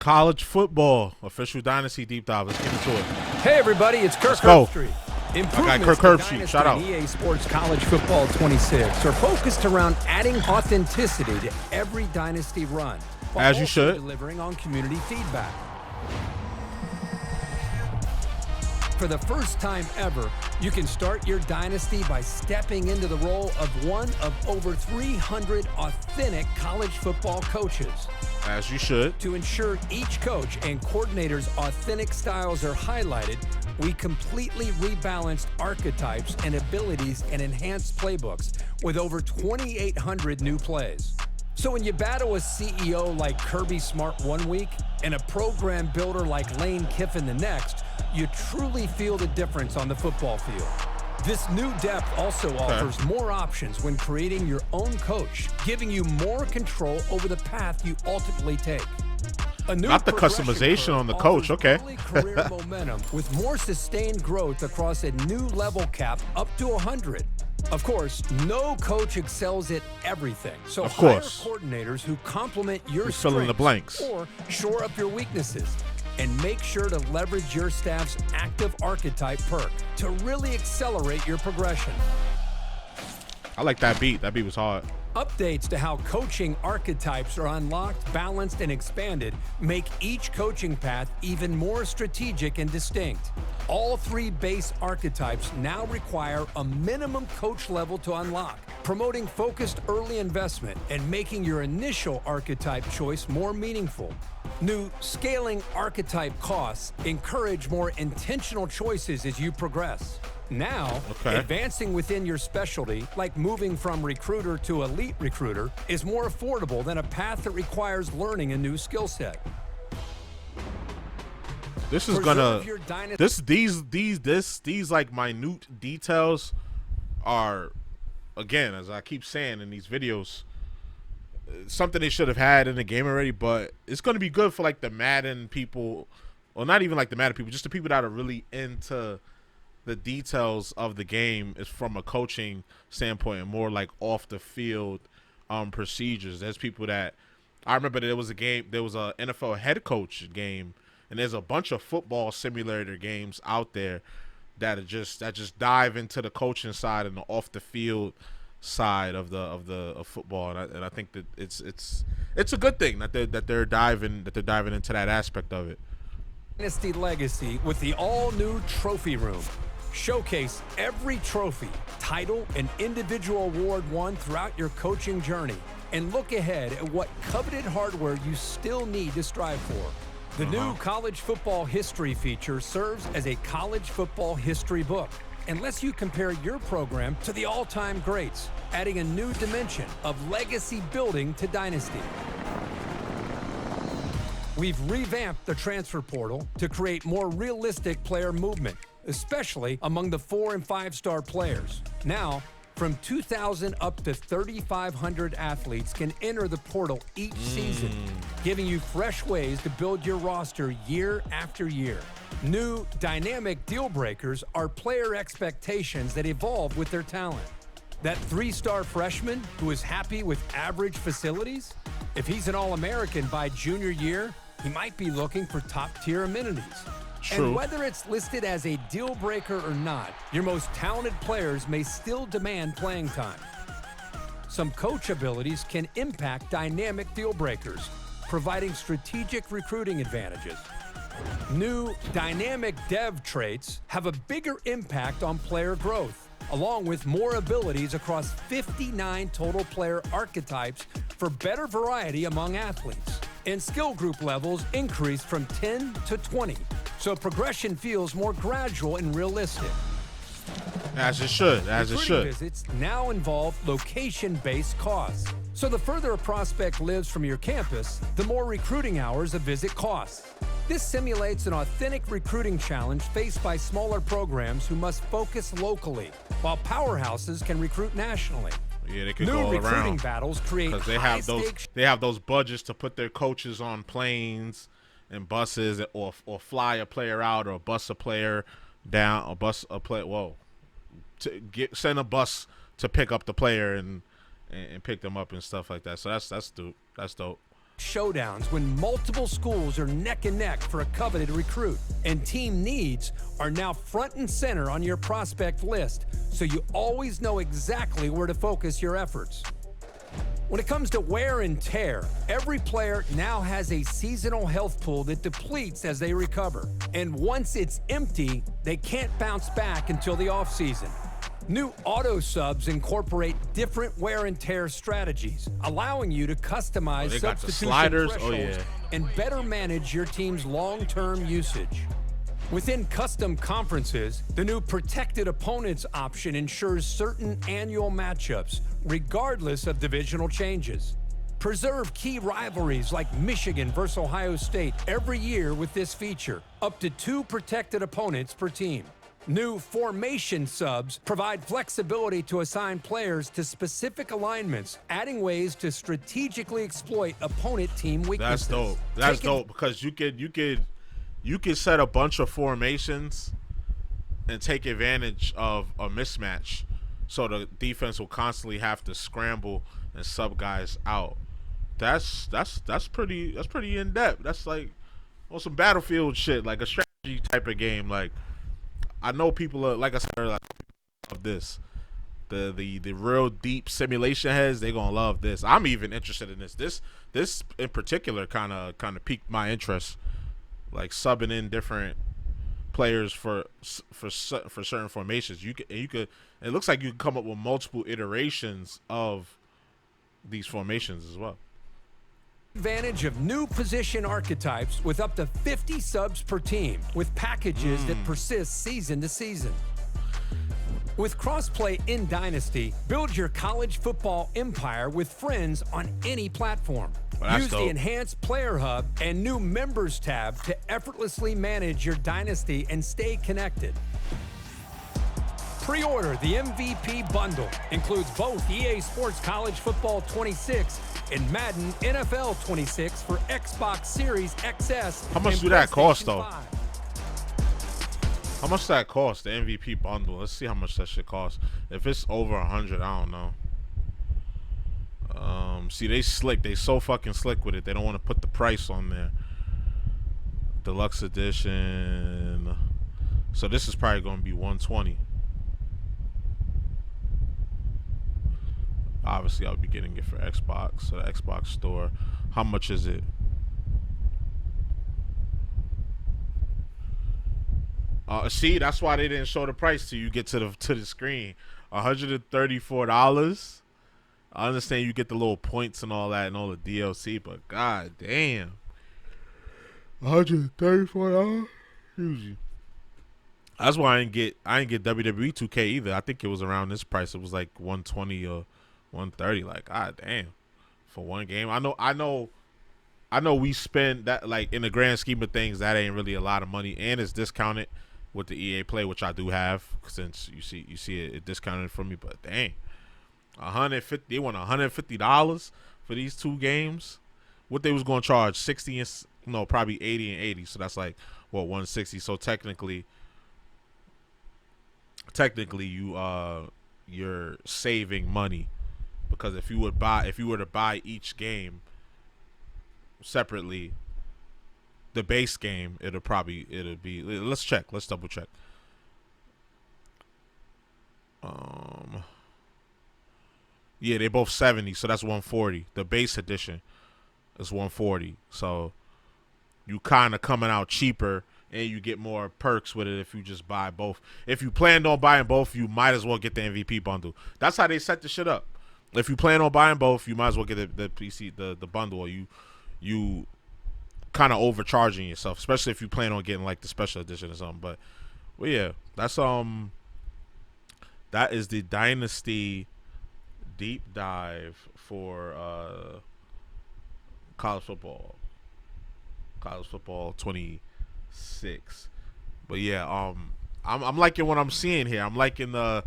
College football official Dynasty deep dive. Let's get into it. Hey everybody, it's Kirk Let's go. Herbstreit. I got Kirk Herbstreit. Shout out. EA Sports College Football 26 are focused around adding authenticity to every Dynasty run, while As you also should. delivering on community feedback. For the first time ever, you can start your Dynasty by stepping into the role of one of over 300 authentic college football coaches. As you should. To ensure each coach and coordinator's authentic styles are highlighted, we completely rebalanced archetypes and abilities and enhanced playbooks with over 2,800 new plays. So when you battle a CEO like Kirby Smart one week and a program builder like Lane Kiffin the next, you truly feel the difference on the football field. This new depth also offers more options when creating your own coach, giving you more control over the path you ultimately take. A new Not the customization on the coach, okay. early career momentum with more sustained growth across a new level cap up to 100. Of course, no coach excels at everything, so Of hire course. coordinators who complement your You fill in the strengths blanks. or shore up your weaknesses. And make sure to leverage your staff's active archetype perk to really accelerate your progression. I like that beat. That beat was hard. Updates to how coaching archetypes are unlocked, balanced, and expanded make each coaching path even more strategic and distinct. All three base archetypes now require a minimum coach level to unlock, promoting focused early investment and making your initial archetype choice more meaningful. New scaling archetype costs encourage more intentional choices as you progress. Now, advancing within your specialty, like moving from recruiter to elite recruiter, is more affordable than a path that requires learning a new skill set. This is these like minute details are, again, as I keep saying in these videos, something they should have had in the game already, but it's going to be good for like the Madden people, or not even like the Madden people, just the people that are really into the details of the game is from a coaching standpoint and more like off the field procedures. There's people that I remember there was a NFL head coach game, and there's a bunch of football simulator games out there that just dive into the coaching side and the off the field side of football, and I think that it's a good thing that they're diving into that aspect of it. Dynasty Legacy with the all-new trophy room. Showcase every trophy, title, and individual award won throughout your coaching journey, and look ahead at what coveted hardware you still need to strive for. The new college football history feature serves as a college football history book and lets you compare your program to the all-time greats, adding a new dimension of legacy building to Dynasty. We've revamped the transfer portal to create more realistic player movement, especially among the 4- and 5-star players. Now, from 2,000 up to 3,500 athletes can enter the portal each season, giving you fresh ways to build your roster year after year. New dynamic deal breakers are player expectations that evolve with their talent. That 3-star freshman who is happy with average facilities? If he's an All-American by junior year, he might be looking for top-tier amenities. True. And whether it's listed as a deal breaker or not, your most talented players may still demand playing time. Some coach abilities can impact dynamic deal breakers, providing strategic recruiting advantages. New dynamic dev traits have a bigger impact on player growth, along with more abilities across 59 total player archetypes for better variety among athletes. And skill group levels increase from 10 to 20, so progression feels more gradual and realistic. As it should, as it Recruiting should. visits now involve location-based costs. So the further a prospect lives from your campus, the more recruiting hours a visit costs. This simulates an authentic recruiting challenge faced by smaller programs who must focus locally, while powerhouses can recruit nationally. Yeah, they could New go all recruiting around battles create because they have those budgets to put their coaches on planes and buses, or fly a player out, or bus a player down, or bus a player. Send a bus to pick up the player and pick them up and stuff like that. So that's dope. That's dope. showdowns when multiple schools are neck and neck for a coveted recruit, and team needs are now front and center on your prospect list, so you always know exactly where to focus your efforts. When it comes to wear and tear, every player now has a seasonal health pool that depletes as they recover. And once it's empty, they can't bounce back until the offseason. New auto subs incorporate different wear and tear strategies, allowing you to customize they got the substitution sliders. thresholds and better manage your team's long-term usage. Within custom conferences, the new protected opponents option ensures certain annual matchups, regardless of divisional changes. Preserve key rivalries like Michigan versus Ohio State every year with this feature, up to 2 protected opponents per team. New formation subs provide flexibility to assign players to specific alignments, adding ways to strategically exploit opponent team weaknesses. That's dope. That's dope because you could set a bunch of formations and take advantage of a mismatch, so the defense will constantly have to scramble and sub guys out. That's pretty in depth. That's like on some Battlefield shit, like a strategy type of game. Like I know people are, like I said earlier, love this. The real deep simulation heads, they gonna love this. I'm even interested in this. This in particular kind of piqued my interest. Like subbing in different players for certain formations. You could it looks like you can come up with multiple iterations of these formations as well. Advantage of new position archetypes with up to 50 subs per team with packages that persist season to season. With crossplay in Dynasty, build your college football empire with friends on any platform. Use the enhanced player hub and new members tab to effortlessly manage your Dynasty and stay connected. Pre-order the MVP bundle. Includes both EA Sports College Football 26 and Madden NFL 26 for Xbox Series XS. How much do that cost though? How much does that cost, the MVP bundle? Let's see how much that shit costs. If it's over 100, I don't know. See, they slick. They so fucking slick with it. They don't want to put the price on there. Deluxe edition. So this is probably going to be 120. Obviously, I'll be getting it for Xbox. So the Xbox store. How much is it? See, that's why they didn't show the price till you get to the screen. $134. I understand you get the little points and all that and all the DLC, but god damn, $134. That's why I didn't get WWE 2K either. I think it was around this price. It was like 120 or 130. Like god damn, for one game. I know. We spend that, like in the grand scheme of things, that ain't really a lot of money, and it's discounted with the EA Play, which I do have, since you see it discounted for me. But dang, $150. They want $150 for these 2 games. What they was going to charge 60 and no, probably 80 and 80. So that's like what, 160. So technically you're saving money, because if you were to buy each game separately, the base game, it'll be, let's double check. Yeah, they both 70, so that's 140. The base edition is 140. So you kind of coming out cheaper, and you get more perks with it if you just buy both. If you planned on buying both, you might as well get the MVP bundle. That's how they set the shit up. If you plan on buying both, you might as well get the PC the bundle, or you kind of overcharging yourself, especially if you plan on getting like the special edition or something. But well, yeah, that is the Dynasty deep dive for college football 26. But yeah, I'm liking what I'm seeing here. I'm liking the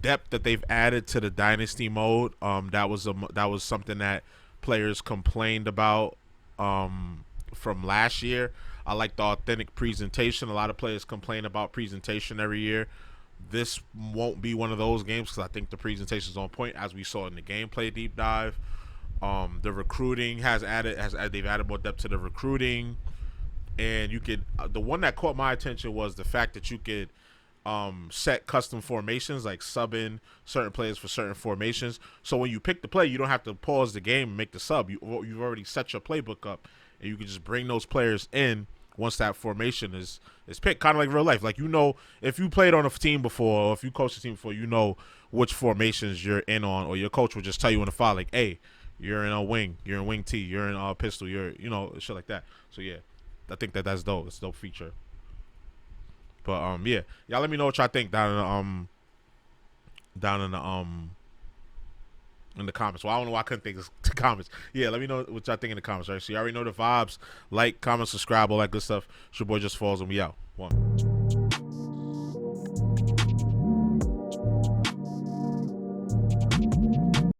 depth that they've added to the Dynasty mode. That was something that players complained about from last year. I like the authentic presentation. A lot of players complain about presentation every year. This won't be one of those games, because I think the presentation is on point, as we saw in the gameplay deep dive. The recruiting they've added more depth to the recruiting, and you could the one that caught my attention was the fact that you could set custom formations, like sub in certain players for certain formations. So when you pick the play, you don't have to pause the game and make the sub. You've already set your playbook up, and you can just bring those players in once that formation is picked. Kind of like real life. Like, you know, if you played on a team before, or if you coached a team before, you know which formations you're in on, or your coach will just tell you in the file, like, hey, you're in a wing, you're in wing T, you're in a pistol, you're, you know, shit like that. So yeah, I think that's dope. It's a dope feature. But yeah, y'all let me know what y'all think down in the comments. Well, I don't know why I couldn't think of the comments. Yeah, let me know what y'all think in the comments. Right, so you already know the vibes. Like, comment, subscribe, all that good stuff. It's your boy JusticeXFalls, and we out. One.